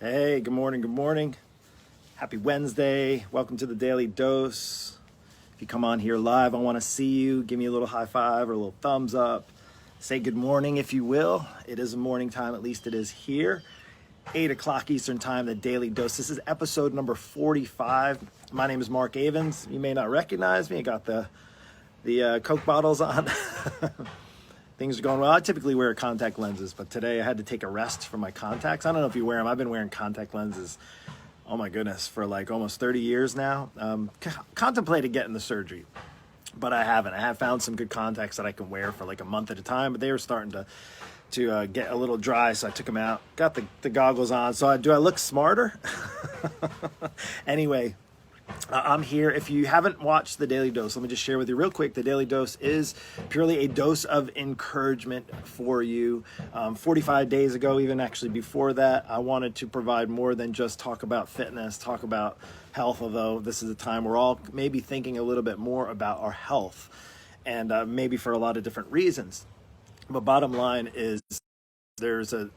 Hey, good morning, good morning. Happy Wednesday. Welcome to the Daily Dose. If you come on here live, I want to see you. Give me a little high five or a little thumbs up. Say good morning if you will. It is a morning time, at least it is here. 8 o'clock Eastern time, the Daily Dose. This is episode number 45. My name is Mark Avens. You may not recognize me. I got the Coke bottles on. Things are going well. I typically wear contact lenses, but today I had to take a rest from my contacts. I don't know if you wear them. I've been wearing contact lenses, oh my goodness, for like almost 30 years now. Contemplated getting the surgery, but I haven't. I have found some good contacts that I can wear for like a month at a time, but they were starting to get a little dry, so I took them out. Got the goggles on. So do I look smarter? Anyway. I'm here. If you haven't watched the Daily Dose, let me just share with you real quick. The Daily Dose is purely a dose of encouragement for you. 45 days ago, even actually before that, I wanted to provide more than just talk about fitness, talk about health, although this is a time we're all maybe thinking a little bit more about our health, and maybe for a lot of different reasons. But bottom line is there's a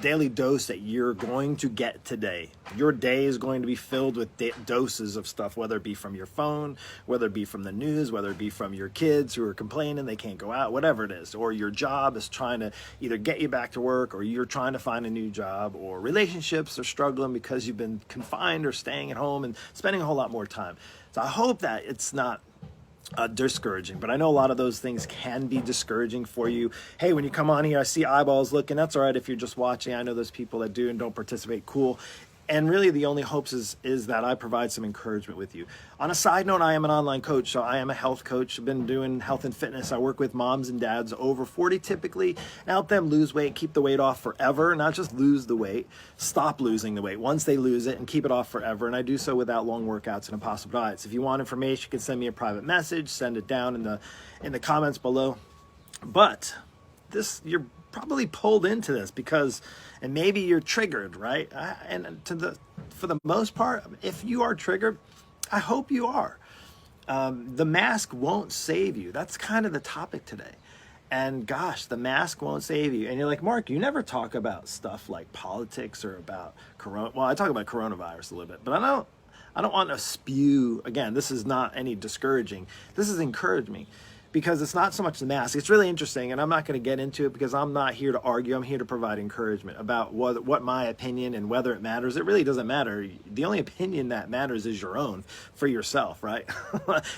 daily dose that you're going to get today. Your day is going to be filled with doses of stuff, whether it be from your phone, whether it be from the news, whether it be from your kids who are complaining they can't go out, whatever it is, or your job is trying to either get you back to work, or you're trying to find a new job, or relationships are struggling because you've been confined or staying at home and spending a whole lot more time. So I hope that it's not discouraging, but I know a lot of those things can be discouraging for you. Hey, when you come on here, I see eyeballs looking. That's all right if you're just watching. I know there's people that do and don't participate. Cool. And really the only hopes is that I provide some encouragement with you. On a side note, I am an online coach, so I am a health coach. I've been doing health and fitness. I work with moms and dads over 40 typically, and help them lose weight, keep the weight off forever, not just lose the weight, stop losing the weight once they lose it and keep it off forever. And I do so without long workouts and impossible diets. If you want information, you can send me a private message, send it down in the comments below. But you're probably pulled into this because, and maybe you're triggered, right? For the most part, if you are triggered, I hope you are. The mask won't save you. That's kind of the topic today. And gosh, the mask won't save you. And you're like, Mark, you never talk about stuff like politics or about corona. Well, I talk about coronavirus a little bit, but I don't want to spew. Again, this is not any discouraging. This is encouraging. Because it's not so much the mask. It's really interesting, and I'm not going to get into it because I'm not here to argue. I'm here to provide encouragement about what my opinion and whether it matters. It really doesn't matter. The only opinion that matters is your own for yourself, right?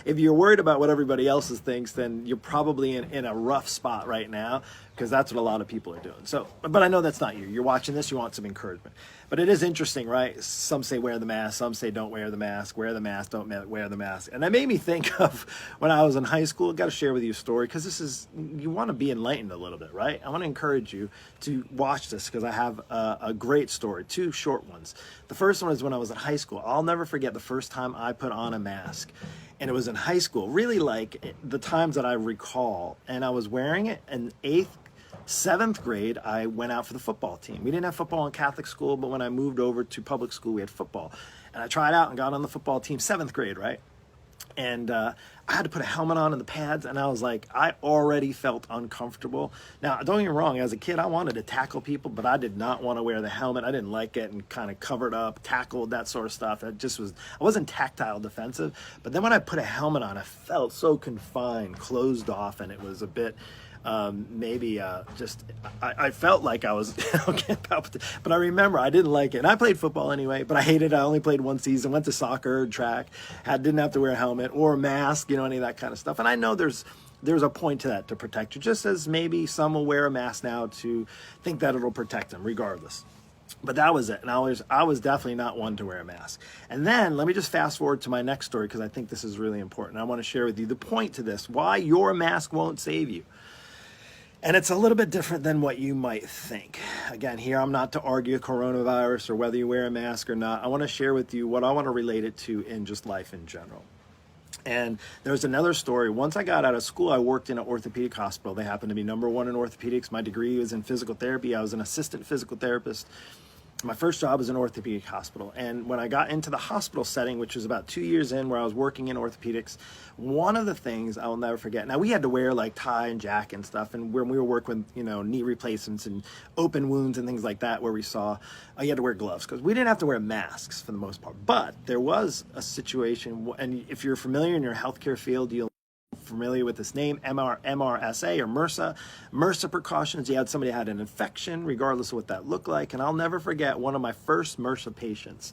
If you're worried about what everybody else thinks, then you're probably in a rough spot right now, because that's what a lot of people are doing. So, but I know that's not you. You're watching this, you want some encouragement. But it is interesting, right? Some say wear the mask, some say don't wear the mask, don't wear the mask. And that made me think of when I was in high school. Got to share with you a story, because you want to be enlightened a little bit, right? I want to encourage you to watch this, because I have a great story, two short ones. The first one is when I was in high school. I'll never forget the first time I put on a mask. And it was in high school, really like the times that I recall. And I was wearing it in 7th grade, I went out for the football team. We didn't have football in Catholic school, but when I moved over to public school, we had football. And I tried out and got on the football team, 7th grade, right? And I had to put a helmet on and the pads, and I was like, I already felt uncomfortable. Now, don't get me wrong, as a kid, I wanted to tackle people, but I did not want to wear the helmet. I didn't like it, and kind of covered up, tackled, that sort of stuff. I wasn't tactile defensive. But then when I put a helmet on, I felt so confined, closed off, and it was a bit... I felt like I was, but I remember I didn't like it. And I played football anyway, but I hated it. I only played one season, went to soccer, track, didn't have to wear a helmet or a mask, any of that kind of stuff. And I know there's a point to that, to protect you, just as maybe some will wear a mask now to think that it'll protect them regardless. But that was it. And I was definitely not one to wear a mask. And then let me just fast forward to my next story, because I think this is really important. I want to share with you the point to this, why your mask won't save you. And it's a little bit different than what you might think. Again, here I'm not to argue coronavirus or whether you wear a mask or not. I want to share with you what I want to relate it to in just life in general. And there's another story. Once I got out of school, I worked in an orthopedic hospital. They happened to be #1 in orthopedics. My degree was in physical therapy. I was an assistant physical therapist. my first job was an orthopedic hospital. And when I got into the hospital setting, which was about 2 years in, where I was working in orthopedics, one of the things I will never forget, now we had to wear like tie and jacket and stuff. And when we were working with, knee replacements and open wounds and things like that, where we saw, you had to wear gloves because we didn't have to wear masks for the most part. But there was a situation, and if you're familiar in your healthcare field, you'll familiar with this name, MRSA or MRSA precautions. You had somebody had an infection, regardless of what that looked like. And I'll never forget one of my first MRSA patients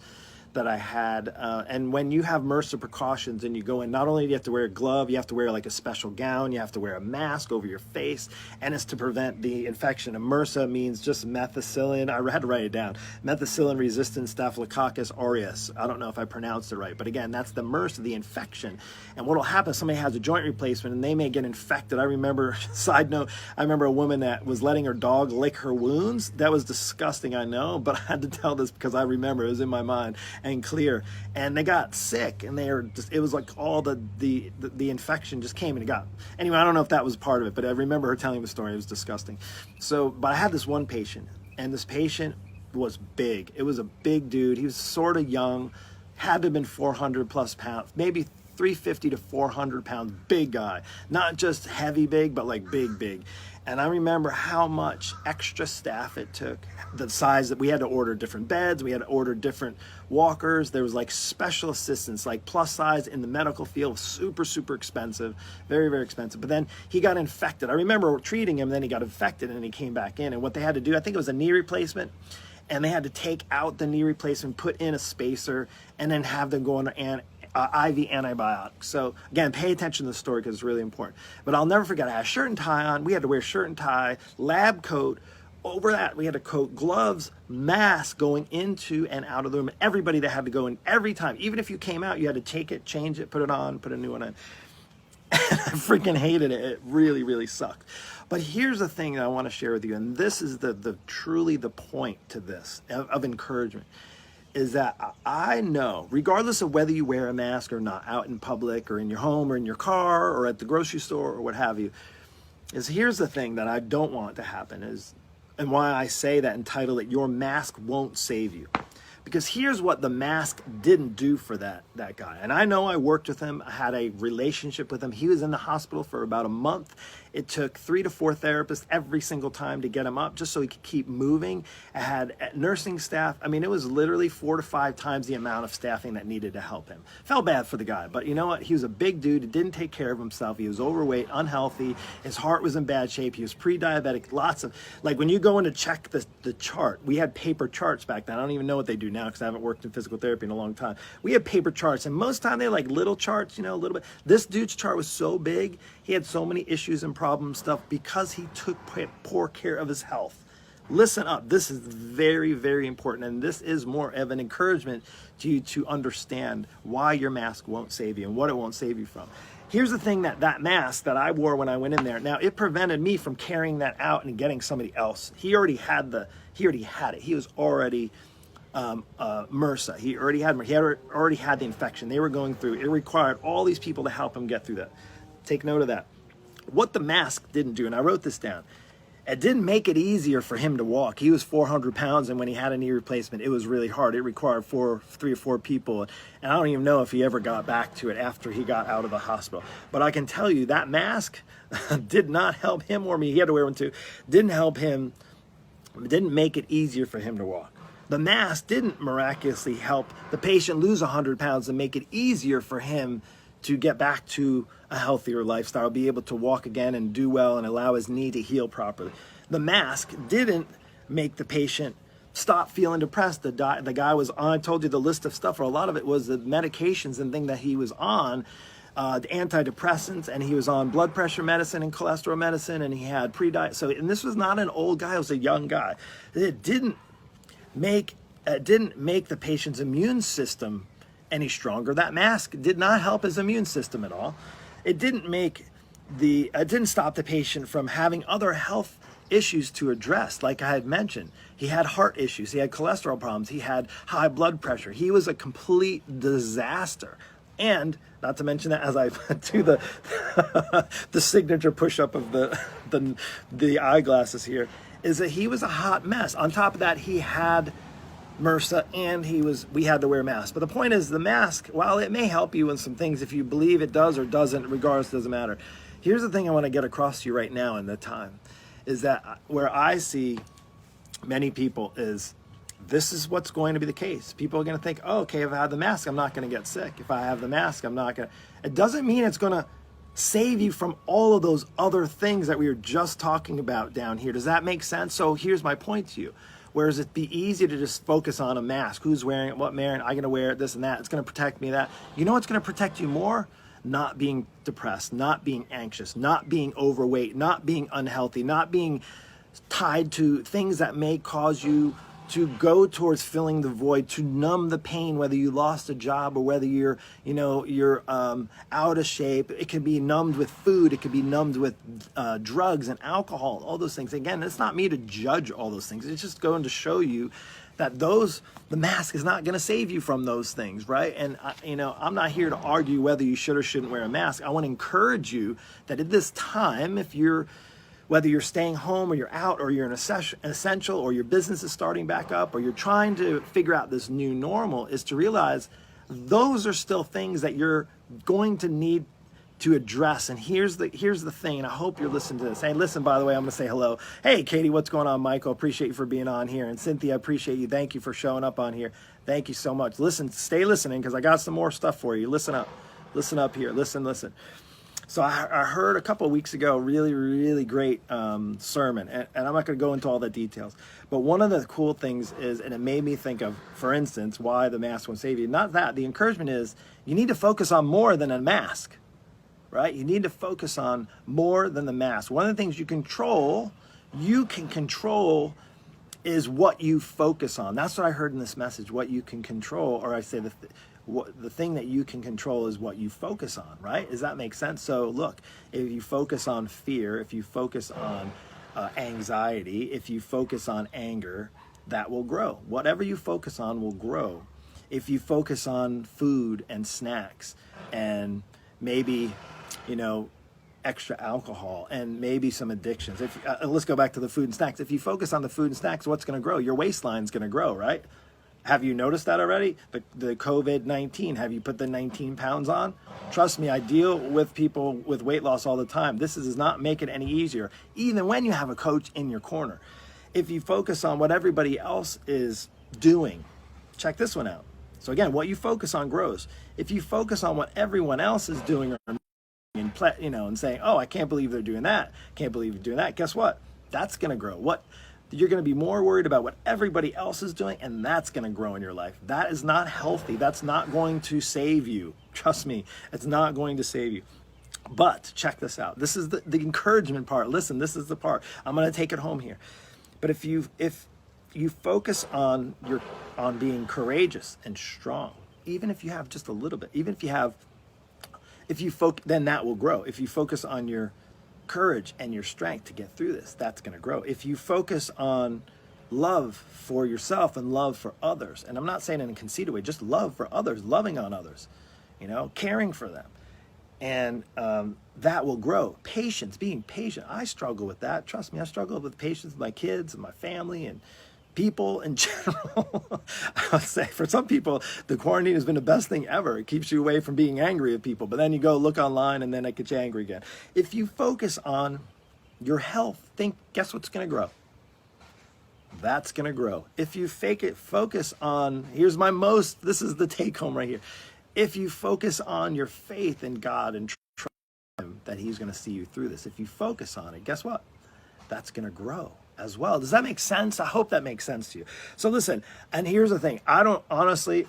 that I had. And when you have MRSA precautions and you go in, not only do you have to wear a glove, you have to wear like a special gown, you have to wear a mask over your face, and it's to prevent the infection. And MRSA means just methicillin. I had to write it down. Methicillin resistant Staphylococcus aureus. I don't know if I pronounced it right, but again, that's the MRSA, the infection. And what will happen, somebody has a joint replacement and they may get infected. I remember, side note, I remember a woman that was letting her dog lick her wounds. That was disgusting, I know, but I had to tell this because I remember it was in my mind and clear. And they got sick, and they were just, it was like all the infection just came and it got, anyway, I don't know if that was part of it, but I remember her telling the story. It was disgusting. So, but I had this one patient, and this patient was big. It was a big dude. He was sort of young, had to have been 400 plus pounds, maybe 350 to 400 pounds, big guy. Not just heavy big, but like big. And I remember how much extra staff it took, the size that we had to order different beds, we had to order different walkers. There was like special assistants, like plus size in the medical field, super expensive, very expensive. But then he got infected. I remember treating him, then he got infected and he came back in. And what they had to do, I think it was a knee replacement, and they had to take out the knee replacement, put in a spacer, and then have them go on IV antibiotics. So again, pay attention to the story because it's really important. But I'll never forget, I had a shirt and tie on. We had to wear shirt and tie, lab coat. Over that, we had to coat, gloves, mask going into and out of the room. Everybody that had to go in every time. Even if you came out, you had to take it, change it, put it on, put a new one in. I freaking hated it. It really sucked. But here's the thing that I want to share with you, and this is the truly the point to this of encouragement, is that I know, regardless of whether you wear a mask or not, out in public or in your home or in your car or at the grocery store or what have you, is here's the thing that I don't want to happen is, and why I say that and title it, Your Mask Won't Save You. Because here's what the mask didn't do for that guy. And I know I worked with him. I had a relationship with him. He was in the hospital for about a month. It took 3 to 4 therapists every single time to get him up just so he could keep moving. I had nursing staff. I mean, it was literally 4 to 5 times the amount of staffing that needed to help him. Felt bad for the guy, but you know what? He was a big dude. He didn't take care of himself. He was overweight, unhealthy. His heart was in bad shape. He was pre-diabetic. Lots of, like when you go in to check the chart, we had paper charts back then. I don't even know what they do now because I haven't worked in physical therapy in a long time. We had paper charts, and most time they're like little charts, a little bit. This dude's chart was so big. He had so many issues and problem stuff because he took poor care of his health. Listen up. This is very important, and this is more of an encouragement to you to understand why your mask won't save you and what it won't save you from. Here's the thing, that mask that I wore when I went in there, now it prevented me from carrying that out and getting somebody else. He already had it. He was already MRSA. He already had the infection. They were going through. It required all these people to help him get through that. Take note of that. What the mask didn't do, and I wrote this down, it didn't make it easier for him to walk. He was 400 pounds, and when he had a knee replacement, it was really hard. It required 3 or 4 people, and I don't even know if he ever got back to it after he got out of the hospital. But I can tell you that mask did not help him or me. He had to wear one too. Didn't help him. Didn't make it easier for him to walk. The mask didn't miraculously help the patient lose 100 pounds and make it easier for him to get back to a healthier lifestyle, be able to walk again and do well and allow his knee to heal properly. The mask didn't make the patient stop feeling depressed. The guy was on, I told you the list of stuff, or a lot of it was the medications and thing that he was on, the antidepressants, and he was on blood pressure medicine and cholesterol medicine, and he had pre-diet. So, and this was not an old guy, it was a young guy. It didn't make the patient's immune system any stronger. That mask did not help his immune system at all. It didn't stop the patient from having other health issues to address. Like I had mentioned, he had heart issues, he had cholesterol problems, he had high blood pressure. He was a complete disaster. And not to mention that as I do the signature push-up of the eyeglasses here, is that he was a hot mess. On top of that, he had MRSA, and we had to wear masks. But the point is, the mask, while it may help you in some things, if you believe it does or doesn't, regardless, doesn't matter. Here's the thing I want to get across to you right now in the time, is that where I see many people is, this is what's going to be the case. People are going to think, oh, okay, if I have the mask, I'm not going to get sick. If I have the mask, I'm not going to. It doesn't mean it's going to save you from all of those other things that we were just talking about down here. Does that make sense? So here's my point to you. Whereas it'd be easy to just focus on a mask. Who's wearing it? What wearing? I'm going to wear it, this and that. It's going to protect me, that. You know what's going to protect you more? Not being depressed, not being anxious, not being overweight, not being unhealthy, not being tied to things that may cause you to go towards filling the void, to numb the pain, whether you lost a job or whether you're out of shape. It can be numbed with food. It can be numbed with drugs and alcohol, all those things. Again, it's not me to judge all those things. It's just going to show you that the mask is not going to save you from those things, right? And I'm not here to argue whether you should or shouldn't wear a mask. I want to encourage you that at this time, whether you're staying home or you're out or you're an essential or your business is starting back up or you're trying to figure out this new normal, is to realize those are still things that you're going to need to address. And here's the thing, and I hope you're listening to this. Hey, listen, by the way, I'm going to say hello. Hey, Katie, what's going on? Michael, appreciate you for being on here. And Cynthia, appreciate you. Thank you for showing up on here. Thank you so much. Listen, stay listening, because I got some more stuff for you. Listen up here. Listen. So I heard a couple of weeks ago, really, really great sermon, and I'm not going to go into all the details, but one of the cool things is, and it made me think of, for instance, why the mask won't save you. Not that. The encouragement is, you need to focus on more than a mask, right? You need to focus on more than the mask. One of the things you can control is what you focus on. That's what I heard in this message, what you can control, or I say the thing that you can control is what you focus on, right? Does that make sense? So look, if you focus on fear, if you focus on anxiety, if you focus on anger, that will grow. Whatever you focus on will grow. If you focus on food and snacks and maybe, extra alcohol and maybe some addictions. Let's go back to the food and snacks. If you focus on the food and snacks, what's going to grow? Your waistline's going to grow, right? Have you noticed that already? The COVID-19, have you put the 19 pounds on? Trust me, I deal with people with weight loss all the time. This does not make it any easier, even when you have a coach in your corner. If you focus on what everybody else is doing, check this one out. So again, what you focus on grows. If you focus on what everyone else is doing and saying, oh, I can't believe they're doing that, can't believe you're doing that, guess what? That's going to grow. You're going to be more worried about what everybody else is doing, and that's going to grow in your life. That is not healthy. That's not going to save you. Trust me, it's not going to save you. But check this out. This is the encouragement part. Listen, this is the part. I'm going to take it home here. But if you focus on being courageous and strong, even if you have just a little bit, then that will grow. If you focus on your courage and your strength to get through this, that's going to grow. If you focus on love for yourself and love for others, and I'm not saying in a conceited way, just love for others, loving on others, caring for them, and that will grow. Patience, being patient. I struggle with that. Trust me, I struggle with patience with my kids and my family and people in general. I would say for some people, the quarantine has been the best thing ever. It keeps you away from being angry at people, but then you go look online and then it gets you angry again. If you focus on your health, guess what's going to grow? That's going to grow. If you focus on, this is the take home right here. If you focus on your faith in God and trust Him that He's going to see you through this, if you focus on it, guess what? That's going to grow as well. Does that make sense? I hope that makes sense to you. So listen, and here's the thing. I don't honestly,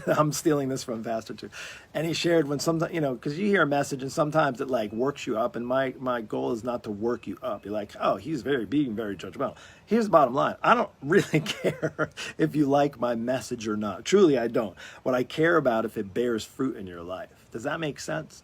I'm stealing this from Pastor too. And he shared when sometimes, because you hear a message and sometimes it like works you up. And my goal is not to work you up. You're like, oh, he's being very judgmental. Here's the bottom line. I don't really care if you like my message or not. Truly, I don't. What I care about if it bears fruit in your life. Does that make sense?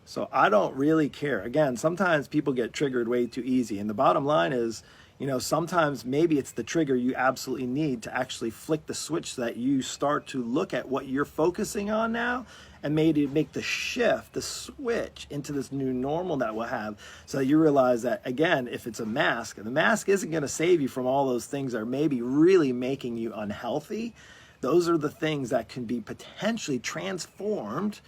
So I don't really care. Again, sometimes people get triggered way too easy. And the bottom line is, You know, sometimes maybe it's the trigger you absolutely need to actually flick the switch so that you start to look at what you're focusing on now and maybe make the shift, the switch into this new normal that we'll have, so that you realize that, again, if it's a mask, the mask isn't going to save you from all those things that are maybe really making you unhealthy. Those are the things that can be potentially transformed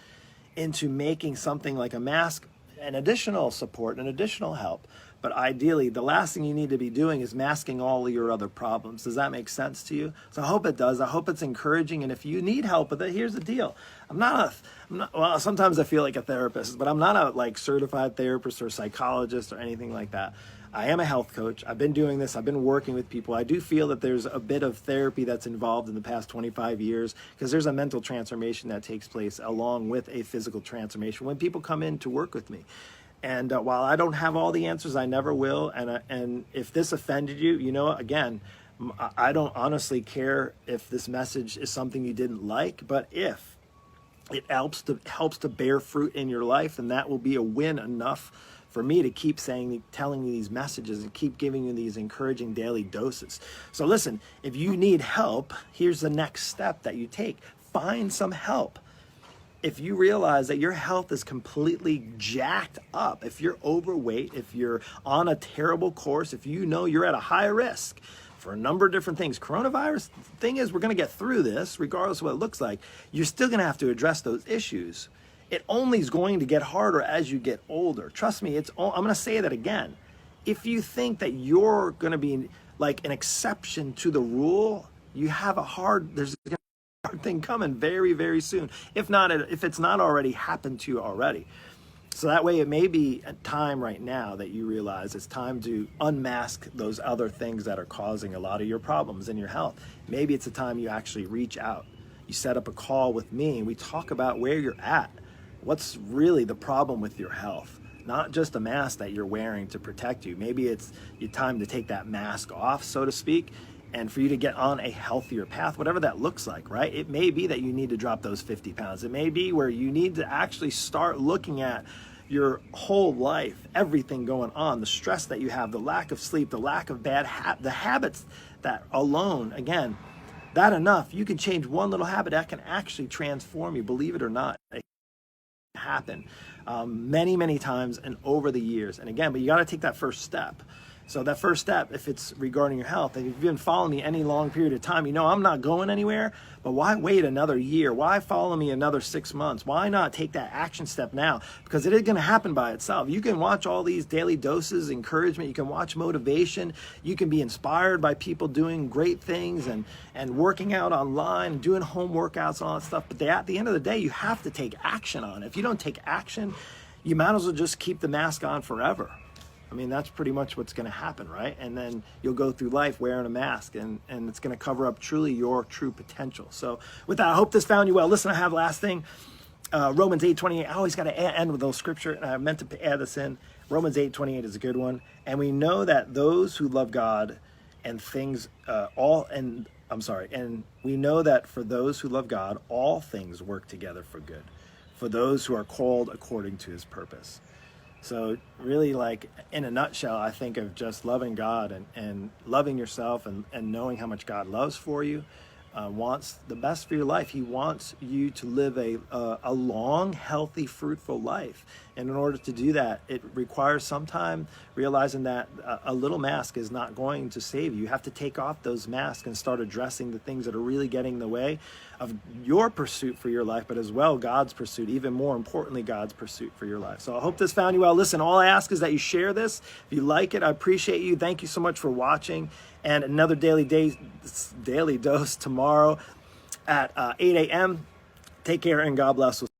into making something like a mask an additional support, an additional help. But ideally, the last thing you need to be doing is masking all of your other problems. Does that make sense to you? So I hope it does. I hope it's encouraging. And if you need help with it, here's the deal. Well, sometimes I feel like a therapist, but I'm not a like certified therapist or psychologist or anything like that. I am a health coach. I've been doing this. I've been working with people. I do feel that there's a bit of therapy that's involved in the past 25 years, because there's a mental transformation that takes place along with a physical transformation when people come in to work with me. And while I don't have all the answers, I never will. And if this offended you, you know, again, I don't honestly care if this message is something you didn't like, but if it helps to bear fruit in your life, then that will be a win enough for me to keep telling you these messages and keep giving you these encouraging daily doses. So listen, if you need help, here's the next step that you take. Find some help. If you realize that your health is completely jacked up, if you're overweight, if you're on a terrible course, if you know you're at a high risk for a number of different things. Coronavirus, the thing is, we're going to get through this regardless of what it looks like. You're still going to have to address those issues. It only is going to get harder as you get older. Trust me, I'm going to say that again. If you think that you're going to be like an exception to the rule, there's a hard thing coming very, very soon. If it's not already happened to you already. So that way, it may be a time right now that you realize it's time to unmask those other things that are causing a lot of your problems in your health. Maybe it's a time you actually reach out. You set up a call with me and we talk about where you're at. What's really the problem with your health? Not just a mask that you're wearing to protect you. Maybe it's your time to take that mask off, so to speak, and for you to get on a healthier path, whatever that looks like, right? It may be that you need to drop those 50 pounds. It may be where you need to actually start looking at your whole life, everything going on, the stress that you have, the lack of sleep, the lack of the habits that alone, again, that enough, you can change one little habit that can actually transform you, believe it or not. It can happen many times and over the years. And again, but you got to take that first step. So that first step, if it's regarding your health, and if you've been following me any long period of time, you know I'm not going anywhere, but why wait another year? Why follow me another 6 months? Why not take that action step now? Because it is going to happen by itself. You can watch all these daily doses, encouragement, you can watch motivation, you can be inspired by people doing great things and working out online, doing home workouts and all that stuff, but at the end of the day, you have to take action on it. If you don't take action, you might as well just keep the mask on forever. I mean, that's pretty much what's going to happen, right? And then you'll go through life wearing a mask, and it's going to cover up truly your true potential. So with that, I hope this found you well. Listen, I have last thing, Romans 8:28. I always got to end with those scripture, and I meant to add this in. Romans 8:28 is a good one. And we know that those who love God and we know that for those who love God, all things work together for good, for those who are called according to his purpose. So really, like, in a nutshell, I think of just loving God and loving yourself and knowing how much God loves for you, wants the best for your life. He wants you to live a long, healthy, fruitful life. And in order to do that, it requires some time realizing that a little mask is not going to save you. You have to take off those masks and start addressing the things that are really getting in the way of your pursuit for your life, but as well God's pursuit, even more importantly, God's pursuit for your life. So I hope this found you well. Listen, all I ask is that you share this. If you like it, I appreciate you. Thank you so much for watching. And another daily dose tomorrow at 8 a.m. Take care and God bless.